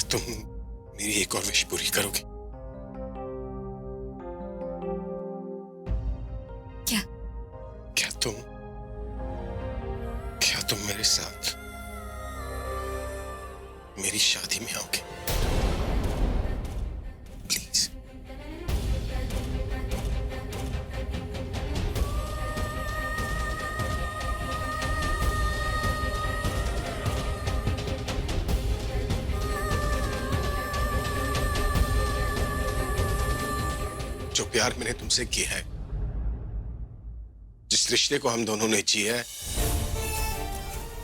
तुम मेरी एक और विश पूरी करोगे? क्या? क्या तुम मेरे साथ मेरी शादी में आओगे? प्लीज। जो प्यार मैंने तुमसे किया है, जिस रिश्ते को हम दोनों ने जिया है,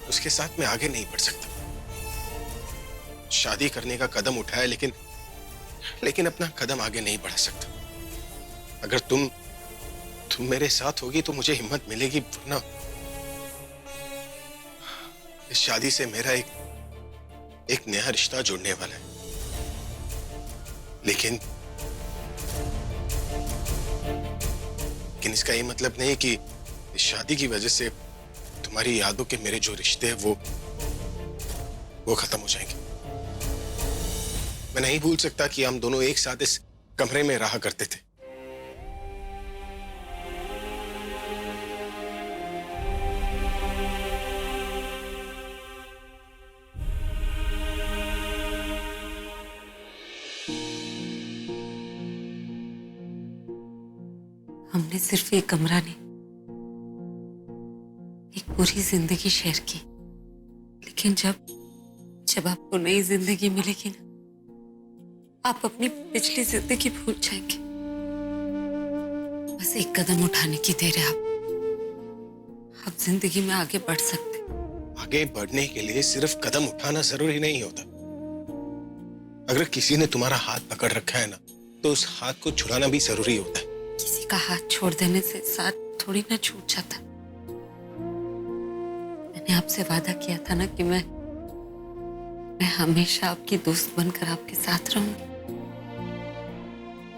उसके साथ मैं आगे नहीं बढ़ सकता। शादी करने का कदम उठाया, लेकिन अपना कदम आगे नहीं बढ़ा सकता। अगर तुम मेरे साथ होगी तो मुझे हिम्मत मिलेगी, वरना इस शादी से मेरा एक नया रिश्ता जुड़ने वाला है। लेकिन इसका ये मतलब नहीं कि इस शादी की वजह से तुम्हारी यादों के मेरे जो रिश्ते हैं वो खत्म हो जाएंगे। मैं नहीं भूल सकता कि हम दोनों एक साथ इस कमरे में रहा करते थे। हमने सिर्फ एक कमरा नहीं, एक पूरी जिंदगी शेयर की। लेकिन जब आपको नई जिंदगी मिलेगी ना, आप अपनी पिछली जिंदगी भूल जाएंगे। बस एक कदम उठाने की देर है। आप जिंदगी में आगे बढ़ सकते। आगे बढ़ने के लिए सिर्फ कदम उठाना जरूरी नहीं होता। अगर किसी ने तुम्हारा हाथ पकड़ रखा है ना, तो उस हाथ को छुड़ाना भी जरूरी होता है। किसी का हाथ छोड़ देने से साथ थोड़ी ना छूट जाता। मैंने आपसे वादा किया था ना कि मैं हमेशा आपकी दोस्त बनकर आपके साथ रहूंगी।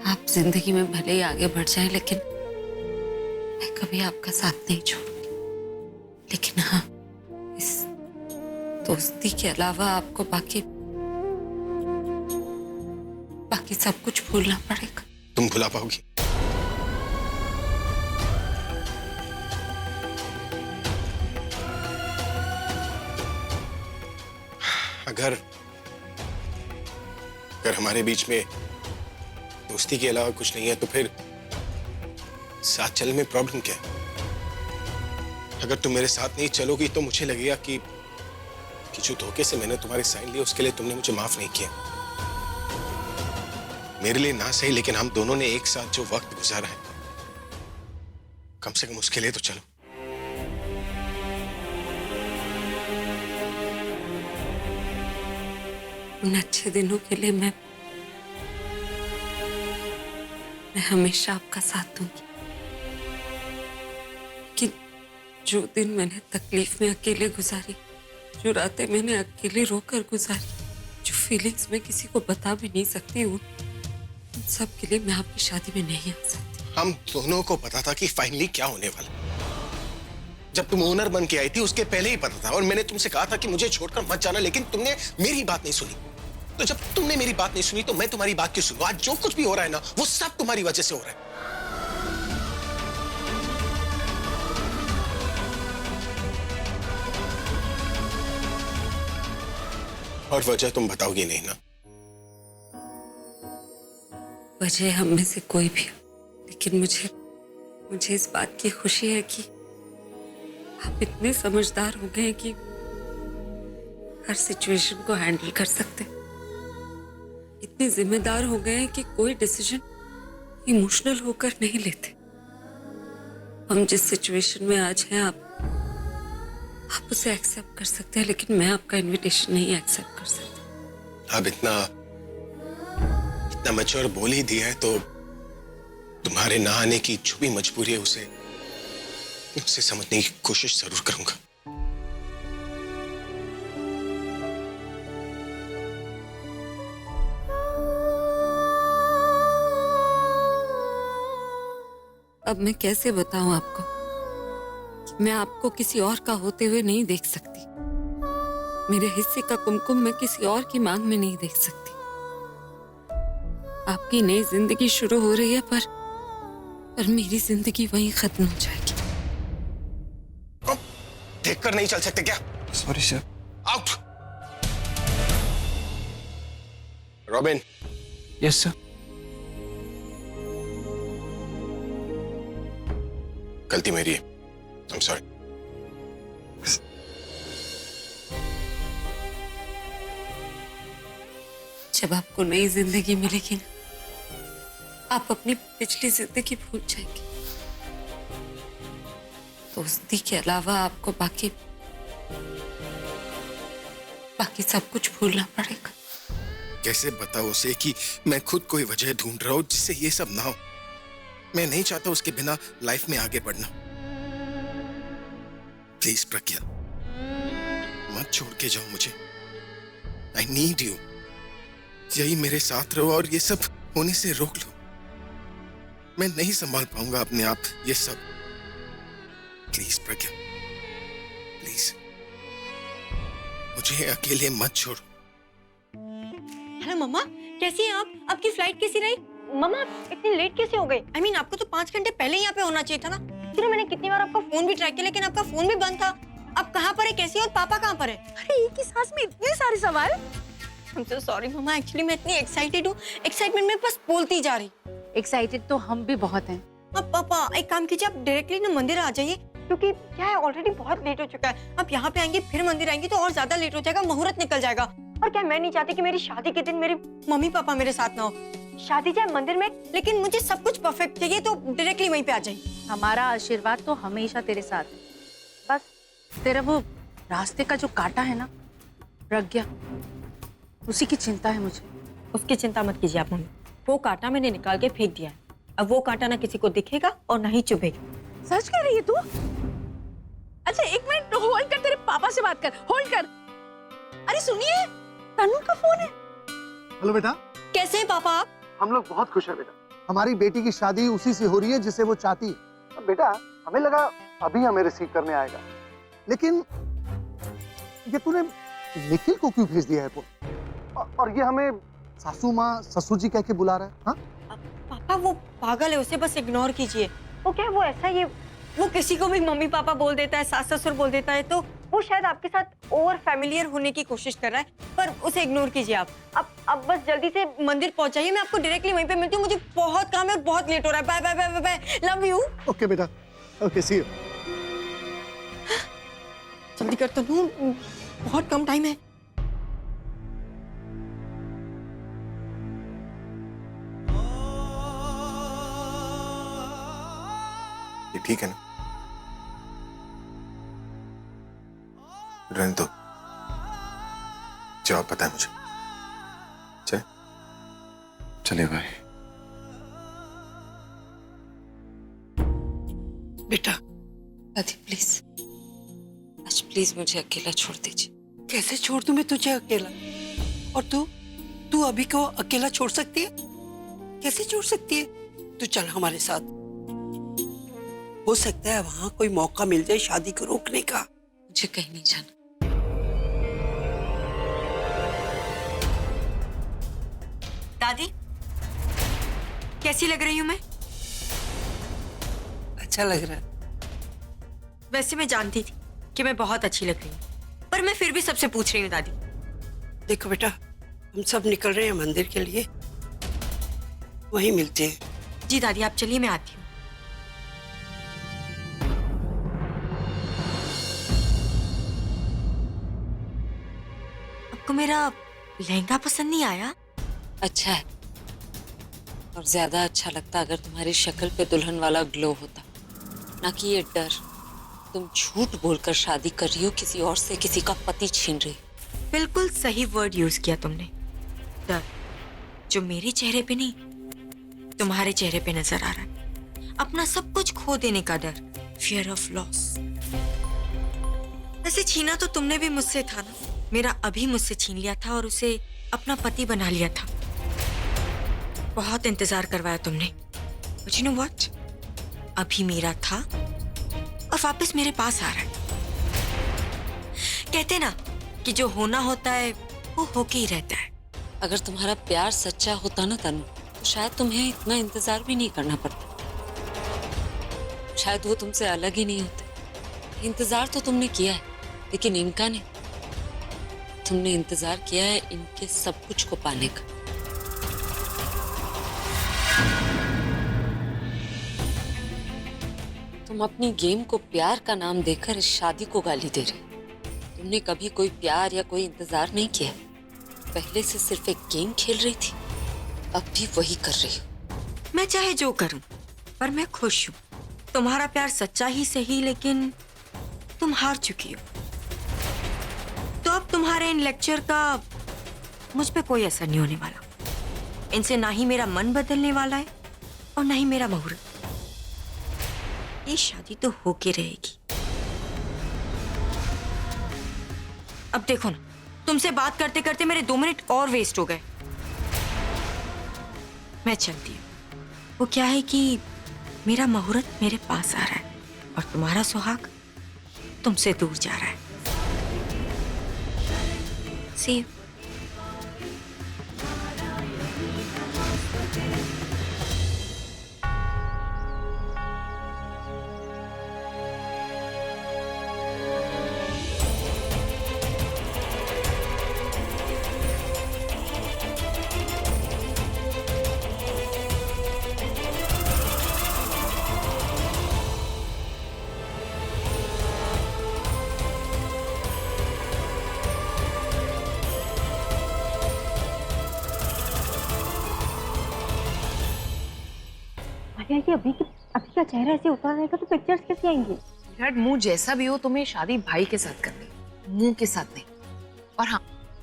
आप जिंदगी में भले ही आगे बढ़ जाएं, लेकिन मैं कभी आपका साथ नहीं छोड़ूंगी। लेकिन हाँ, इस दोस्ती के अलावा आपको बाकी सब कुछ भूलना पड़ेगा। तुम भुला पाओगी? अगर हमारे बीच में दोस्ती के अलावा कुछ नहीं है, तो फिर साथ चलने में प्रॉब्लम क्या है? अगर तुम मेरे साथ नहीं चलोगी तो मुझे लगेगा कि जो धोखे से मैंने तुम्हारे साइन लिए, उसके लिए तुमने मुझे माफ नहीं किया। मेरे लिए ना सही, लेकिन हम दोनों ने एक साथ जो वक्त गुजारा है, कम से कम उसके लिए तो चलो। उन अच्छे दिनों के लिए मैं हमेशा आपका साथ दूंगी। कि जो दिन मैंने तकलीफ में अकेले गुजारी, जो रातें मैंने अकेले रोकर गुजारी, जो फीलिंग्स मैं किसी को बता भी नहीं सकती हूँ, उन सब के लिए मैं आपकी शादी में नहीं आ सकती। हम दोनों को पता था कि फाइनली क्या होने वाला। जब तुम ओनर बन के आई थी, उसके पहले ही पता था, और मैंने तुमसे कहा था कि मुझे छोड़कर मत जाना, लेकिन तुमने मेरी बात नहीं सुनी। तो जब तुमने मेरी बात नहीं सुनी, तो मैं तुम्हारी बात क्यों सुनूं? आज जो कुछ भी हो रहा है ना, वो सब तुम्हारी वजह से हो रहा है। और वजह तुम बताओगी नहीं ना? वजह हम में से कोई भी हो, लेकिन मुझे इस बात की खुशी है कि आप इतने समझदार हो गए कि हर सिचुएशन को हैंडल कर सकते। इतने जिम्मेदार हो गए हैं कि कोई डिसीजन इमोशनल होकर नहीं लेते। हम जिस सिचुएशन में आज हैं, आप उसे एक्सेप्ट कर सकते हैं, लेकिन मैं आपका इनविटेशन नहीं एक्सेप्ट कर सकती। अब इतना मैच्योर बोल ही दिया है, तो तुम्हारे ना आने की जो भी मजबूरी है, उसे समझने की कोशिश जरूर करूंगा। अब मैं कैसे बताऊं आपको कि मैं आपको किसी और का होते हुए नहीं देख सकती। मेरे हिस्से का कुमकुम मैं किसी और की मांग में नहीं देख सकती। आपकी नई जिंदगी शुरू हो रही है, पर मेरी जिंदगी वहीं खत्म हो जाएगी। देखकर नहीं चल सकते क्या? Sorry sir. Out. Robin. Yes sir. गलती मेरी है, आई एम सॉरी। जब आपको नई जिंदगी मिलेगी ना, आप अपनी पिछली जिंदगी भूल जाएंगे। दोस्ती के अलावा आपको बाकी सब कुछ भूलना पड़ेगा। कैसे बताओ उसे कि मैं खुद कोई वजह ढूंढ रहा हूं जिससे ये सब ना हो। मैं नहीं चाहता उसके बिना लाइफ में आगे बढ़ना। प्लीज प्रज्ञा, मत छोड़ के जाओ मुझे। I need you. यही मेरे साथ रहो और ये सब होने से रोक लो। मैं नहीं संभाल पाऊंगा अपने आप ये सब। प्लीज प्रज्ञा, प्लीज मुझे अकेले मत छोड़ो। हेलो मम्मा, कैसी हैं आप? आपकी फ्लाइट कैसी रही? मम्मा आप इतनी लेट कैसे हो गई? I mean, आपको तो 5 घंटे पहले यहाँ पे होना चाहिए था ना। फिर मैंने कितनी बार आपका फोन भी ट्राई किया लेकिन आपका फोन भी बंद था। आप कहाँ पर है, कैसी है और पापा कहाँ पर है? अरे एक ही सांस में इतने सारे सवाल। I'm so sorry mamma, actually मैं इतनी एक्साइटेड हूँ, एक्साइटमेंट में बस बोलती जा रही। एक्साइटेड तो हम भी बहुत हैं। अब पापा एक काम कीजिए, आप डायरेक्टली ना मंदिर आ जाइए क्योंकि क्या है ऑलरेडी बहुत लेट हो चुका है। आप यहाँ पे आएंगे फिर मंदिर आएंगे तो और ज्यादा लेट हो जाएगा, मुहूर्त निकल जाएगा। और क्या मैं नहीं चाहती कि मेरी शादी के दिन मेरे मम्मी पापा मेरे साथ ना हो। शादी चाहे मंदिर में, लेकिन मुझे सब कुछ परफेक्ट चाहिए, तो डायरेक्टली वहीं पे आ जाइए। हमारा आशीर्वाद तो हमेशा तेरे साथ है। बस तेरा वो रास्ते का जो कांटा है ना प्रज्ञा, उसी की चिंता है मुझे। उसकी चिंता मत कीजिए आप मम्मी, वो कांटा मैंने निकाल के फेंक दिया है। अब वो कांटा ना किसी को दिखेगा और ना ही चुभेगा। सच कह रही है तू? अच्छा एक मिनट होल्ड कर, तेरे पापा से बात कर। होल्ड कर। अरे सुनिए, तनु का फोन है। हेलो बेटा। कैसे हैं पापा आप? हम लोग बहुत खुश हैं बेटा। हमारी बेटी की शादी उसी से हो रही है जिसे वो चाहती है। अब बेटा हमें लगा अभी हमें रिसीव करने आएगा, लेकिन ये तूने निखिल को क्यों भेज दिया है और ये हमें सासू माँ ससुर जी कह के बुला रहा है? हाँ पापा वो पागल है, उसे बस इग्नोर कीजिए। वो क्या है, वो ऐसा ही, वो किसी को भी मम्मी पापा बोल देता है, सास ससुर बोल देता है, तो वो शायद आपके साथ ओवर फैमिलियर होने की कोशिश कर रहा है, पर उसे इग्नोर कीजिए आप। अब बस जल्दी से मंदिर पहुंच जाइए, मैं आपको डायरेक्टली वहीं पे मिलती हूँ। मुझे बहुत काम है और बहुत लेट हो रहा है। Bye bye bye bye bye, love you. Okay बेटा, ओके सी यू। जल्दी कर तो लूं, बहुत कम टाइम है। ये ठीक है ना? रहने दो, जवाब पता है मुझे। चल चले भाई। बेटा दादी प्लीज, आज प्लीज मुझे अकेला छोड़ दीजिए। कैसे छोड़ दूं मैं तुझे अकेला? और तू अभी को अकेला छोड़ सकती है? कैसे छोड़ सकती है? तू चल हमारे साथ। हो सकता है वहां कोई मौका मिल जाए शादी को रोकने का। मुझे कहीं नहीं जाना। दादी कैसी लग रही हूँ मैं? अच्छा लग रहा है। वैसे मैं जानती थी कि मैं बहुत अच्छी लग रही हूँ, पर मैं फिर भी सबसे पूछ रही हूँ दादी। देखो बेटा, हम सब निकल रहे हैं मंदिर के लिए, वहीं मिलते हैं। जी दादी आप चलिए, मैं आती हूँ। आपको मेरा लहंगा पसंद नहीं आया? अच्छा है, और ज्यादा अच्छा लगता अगर तुम्हारी शक्ल पे दुल्हन वाला ग्लो होता, ना कि ये डर। तुम झूठ बोलकर शादी कर रही हो किसी और से, किसी का पति छीन रही हो। बिल्कुल सही वर्ड यूज किया तुमने, डर, जो मेरे चेहरे पे नहीं तुम्हारे चेहरे पे नजर आ रहा है। अपना सब कुछ खो देने का डर, फियर ऑफ लॉस। वैसे छीना तो तुमने भी मुझसे था ना, मेरा अभी मुझसे छीन लिया था और उसे अपना पति बना लिया था। बहुत इंतजार करवाया तुमने, but you know what? अभी मेरा था और वापस मेरे पास आ रहा है। कहते ना कि जो होना होता है वो होके ही रहता है। अगर तुम्हारा प्यार सच्चा होता ना तनु, तो शायद तुम्हें इतना इंतजार भी नहीं करना पड़ता। शायद वो तुमसे अलग ही नहीं होते। इंतजार तो तुमने किया है, लेकिन इनका नहीं। तुमने इंतजार किया है इनके सब कुछ को पाने का। तुम अपनी गेम को प्यार का नाम देकर इस शादी को गाली दे रहे। तुमने कभी कोई प्यार या कोई इंतजार नहीं किया। पहले से सिर्फ एक गेम खेल रही थी, अब भी वही कर रही हो। मैं चाहे जो करूं, पर मैं खुश हूं। तुम्हारा प्यार सच्चा ही सही, लेकिन तुम हार चुकी हो। तो अब तुम्हारे इन लेक्चर का मुझ पे कोई असर नहीं होने वाला। इनसे ना ही मेरा मन बदलने वाला है और ना ही मेरा मुहूर्त। ये शादी तो होके रहेगी। अब देखो ना, तुमसे बात करते करते मेरे 2 मिनट और वेस्ट हो गए। मैं चलती हूँ। वो क्या है कि मेरा मुहूर्त मेरे पास आ रहा है और तुम्हारा सुहाग तुमसे दूर जा रहा है। See you. ये अभी का चेहरा ऐसे उतर रहेगा तो पिक्चर्स कैसे आएंगी? यार मुंह जैसा भी हो, तुम्हें शादी भाई के साथ करनी, मुंह के साथ नहीं। और हाँ,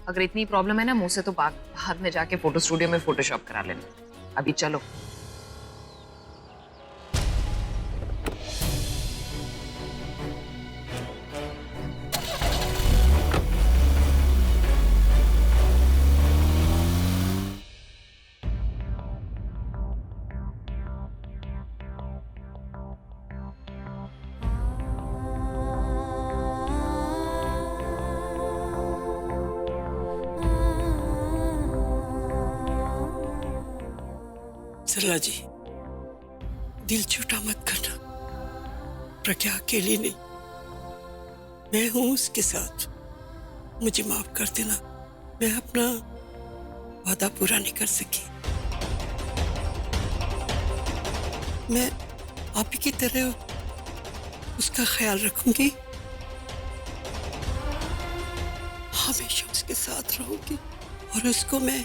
अगर इतनी प्रॉब्लम है ना मुंह से, तो बाद में जाके फोटो स्टूडियो में फोटोशॉप करा लेना। अभी चलो। सरला जी, दिल छोटा मत करना। प्रज्ञा अकेली नहीं, मैं हूं उसके साथ। मुझे माफ कर देना, मैं अपना वादा पूरा नहीं कर सकी। मैं आप ही की तरह उसका ख्याल रखूंगी, हमेशा उसके साथ रहूंगी और उसको मैं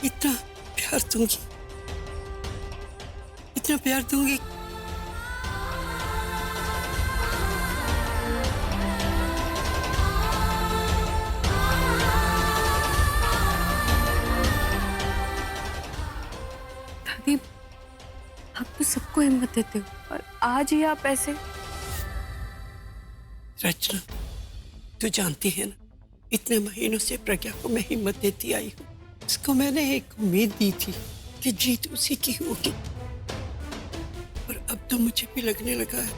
इतना प्यार दूंगी, इतना प्यार दूंगी। दादी, आप तो सबको हिम्मत देते हो और आज ही आप ऐसे। रचना, तू जानती है ना, इतने महीनों से प्रज्ञा को मैं हिम्मत देती आई हूँ। उसको मैंने एक उम्मीद दी थी कि जीत उसी की होगी, और अब तो मुझे भी लगने लगा है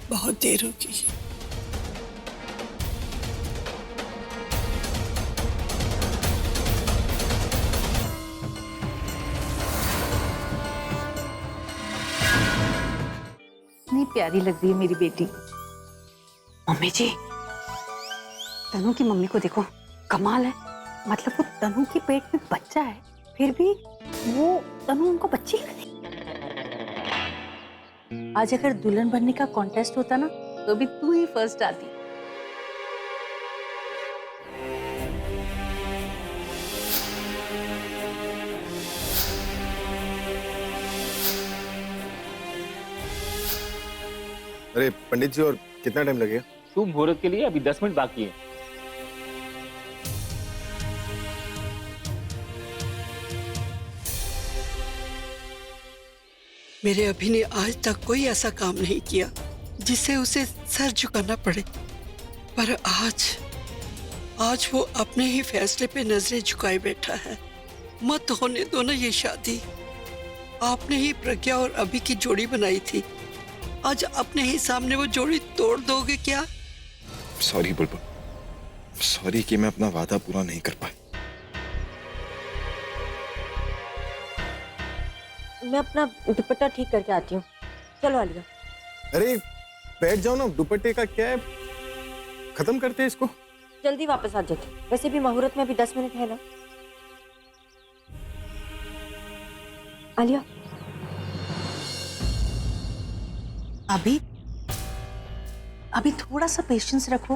बहुत देर हो गई है। इतनी प्यारी लग रही है मेरी बेटी। मम्मी जी, तनु की मम्मी को देखो, कमाल है। मतलब वो तनु के पेट में बच्चा है, फिर भी वो तनु उनको बच्ची है। आज अगर दुल्हन बनने का कॉन्टेस्ट होता ना, तो भी तू ही फर्स्ट आती। अरे पंडित जी, और कितना टाइम लगेगा? शुभ मुहूर्त के लिए अभी 10 मिनट बाकी है। मेरे अभी ने आज तक कोई ऐसा काम नहीं किया जिससे उसे सर झुकाना पड़े, पर आज वो अपने ही फैसले पे नजरें झुकाए बैठा है। मत होने दो ना ये शादी। आपने ही प्रज्ञा और अभी की जोड़ी बनाई थी, आज अपने ही सामने वो जोड़ी तोड़ दोगे क्या? सॉरी बुलबुल, सॉरी कि मैं अपना वादा पूरा नहीं कर पाया। मैं अपना दुपट्टा ठीक करके आती हूँ। चलो आलिया। अरे बैठ जाओ ना, दुपट्टे का क्या है, खत्म करते हैं इसको। जल्दी वापस आ जाते, वैसे भी मुहूर्त में अभी 10 मिनट है ना। आलिया, अभी थोड़ा सा पेशेंस रखो।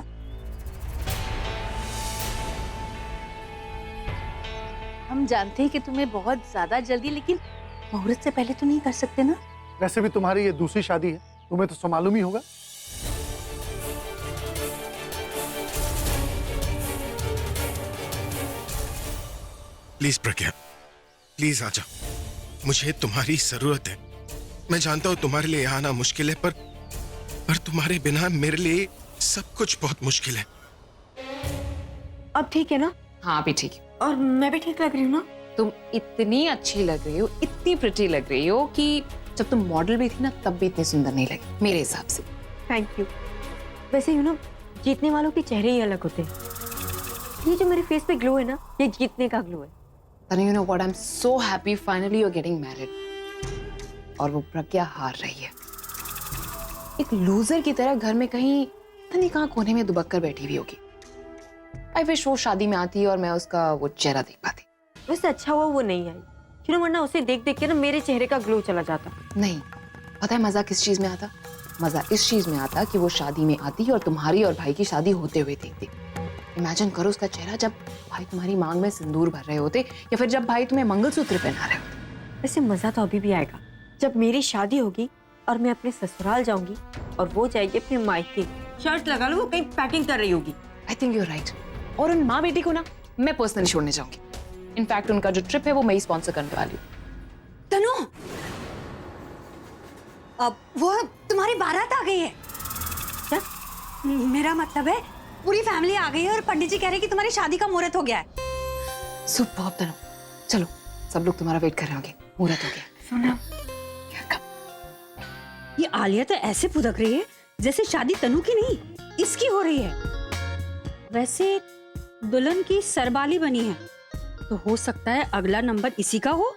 हम जानते हैं कि तुम्हें बहुत ज्यादा जल्दी, लेकिन मुहूर्त से पहले तो नहीं कर सकते ना। वैसे भी तुम्हारी ये दूसरी शादी है, तुम्हें तो मालूम ही होगा। प्लीज प्रज्ञा, प्लीज आ जाओ, मुझे तुम्हारी जरूरत है। मैं जानता हूं तुम्हारे लिए आना मुश्किल है, पर तुम्हारे बिना मेरे लिए सब कुछ बहुत मुश्किल है। अब ठीक है ना? हाँ अभी ठीक है। और मैं भी ठीक लग रही हूँ ना? तुम इतनी अच्छी लग रही हो, इतनी प्रिटी लग रही हो कि जब तुम मॉडल भी थी ना तब भी इतनी सुंदर नहीं लगी मेरे हिसाब से। Thank you. वैसे यू नो, जीतने वालों के चेहरे ही अलग होते हैं। ये जो मेरे फेस पे ग्लो है ना, ये जीतने का ग्लो है। तनु, you know what? I'm so happy finally you're getting married। और वो प्रज्ञा हार रही है, एक लूजर की तरह घर में कहीं पता नहीं कहाँ कोने में दुबक कर बैठी हुई होगी। आई विश वो शादी में आती और मैं उसका वो चेहरा देख पाती। वैसे अच्छा हुआ वो नहीं आई, क्यों, वरना उसे देख देख के ना मेरे चेहरे का ग्लो चला जाता। नहीं, पता है मजा किस चीज में आता? मजा इस चीज में आता कि वो शादी में आती और तुम्हारी और भाई की शादी होते हुए देखती। इमेजिन करो उसका चेहरा जब भाई तुम्हारी मांग में सिंदूर भर रहे होते, या फिर जब भाई तुम्हें मंगलसूत्र पहना रहे होते। वैसे मजा तो अभी भी आएगा जब मेरी शादी होगी और मैं अपने ससुराल जाऊंगी और वो जाएगी अपने मायके। शर्ट लगा लो, वो कहीं पैकिंग कर रही होगी। I think you are right. और उन माँ बेटी को ना मैं पर्सनली छोड़ने जाऊंगी। इनफैक्ट उनका जो ट्रिप है वो मैं ही स्पॉन्सर करने वाली हूँ। तनु, अब वो तुम्हारी बारात आ गई है क्या? मेरा मतलब है पूरी फैमिली आ गई है और पंडित जी कह रहे हैं कि तुम्हारी शादी का मुहूर्त हो गया है। सुपर्ब तनु, चलो सब लोग तुम्हारा वेट कर रहे होंगे, मुहूर्त हो गया। सुनो, ये आलिया तो ऐसे फुदक रही है जैसे शादी तनु की नहीं इसकी हो रही है। वैसे दुल्हन की सरबाली बनी है तो हो सकता है अगला नंबर इसी का हो।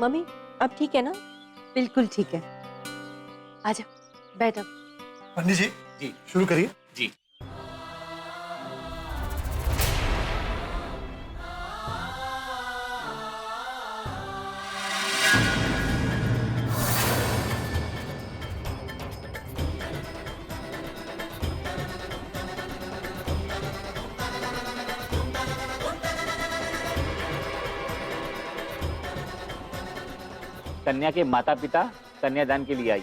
मम्मी अब ठीक है ना? बिल्कुल ठीक है। आजा बैठ। अब पंडित जी, जी शुरू करिए। जी। कन्या के माता पिता कन्यादान के लिए आई।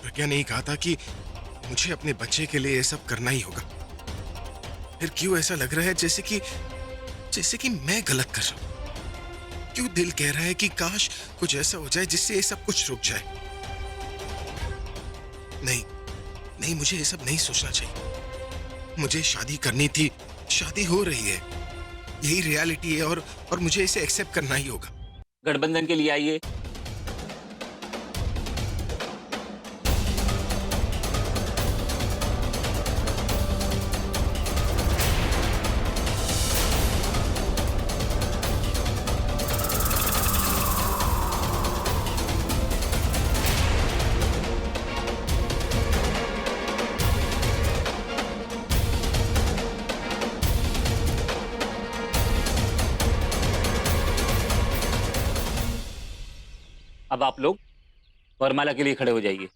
प्रज्ञा ने ही कहा था कि मुझे अपने बच्चे के लिए ये सब करना ही होगा। फिर क्यों ऐसा लग रहा है जैसे कि मैं गलत कर रहा हूं? क्यों दिल कह रहा है कि काश कुछ ऐसा हो जाए जिससे ये सब कुछ रुक जाए? नहीं, मुझे ये सब नहीं सोचना चाहिए। मुझे शादी करनी थी, शादी हो रही है, यही रियलिटी है और मुझे इसे एक्सेप्ट करना ही होगा। गठबंधन के लिए आइए। अब आप लोग वरमाला के लिए खड़े हो जाइए।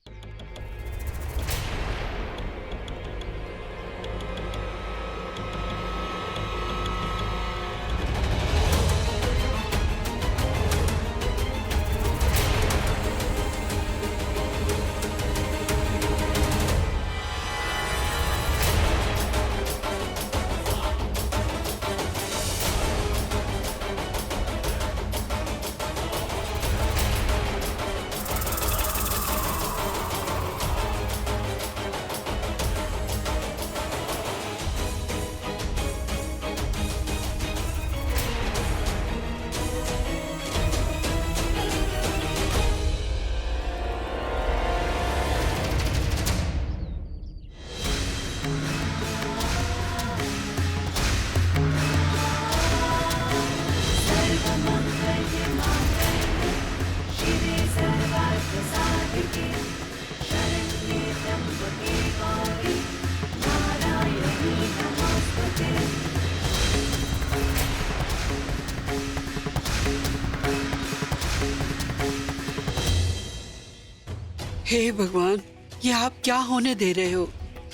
हे भगवान, ये आप क्या होने दे रहे हो?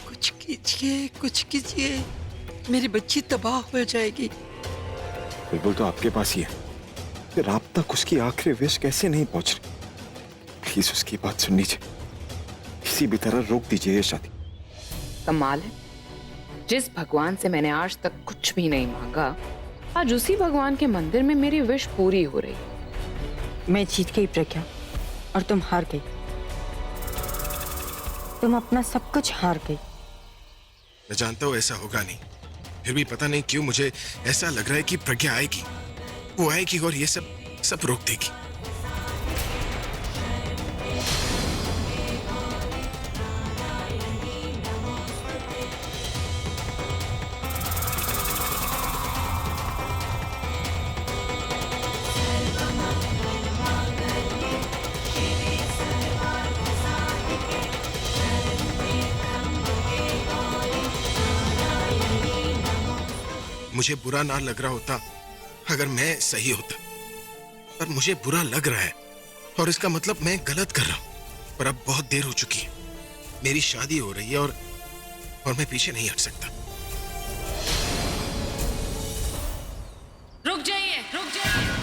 कुछ कीजिए, कुछ कीजिए, मेरी बच्ची तबाह हो जाएगी। बिल्कुल तो आपके पास ही है, फिर आप तक उसकी आखिरी विश कैसे नहीं पहुंच रही? प्लीज उसकी बात सुन लीजिए, किसी भी तरह रोक दीजिए ये शादी। कमाल है, जिस भगवान से मैंने आज तक कुछ भी नहीं मांगा, आज उसी भगवान के मंदिर में मेरी विश पूरी हो रही। मैं जीत गई प्रज्ञा और तुम हार गई। तुम अपना सब कुछ हार गई। मैं जानता हूं ऐसा होगा नहीं, फिर भी पता नहीं क्यों मुझे ऐसा लग रहा है कि प्रज्ञा आएगी, वो आएगी और ये सब रोक देगी। मुझे बुरा ना लग रहा होता अगर मैं सही होता, पर मुझे बुरा लग रहा है और इसका मतलब मैं गलत कर रहा हूं। पर अब बहुत देर हो चुकी है, मेरी शादी हो रही है और मैं पीछे नहीं हट सकता। रुक जाइए, रुक जाइए।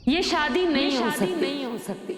ये शादी नहीं हो सकती।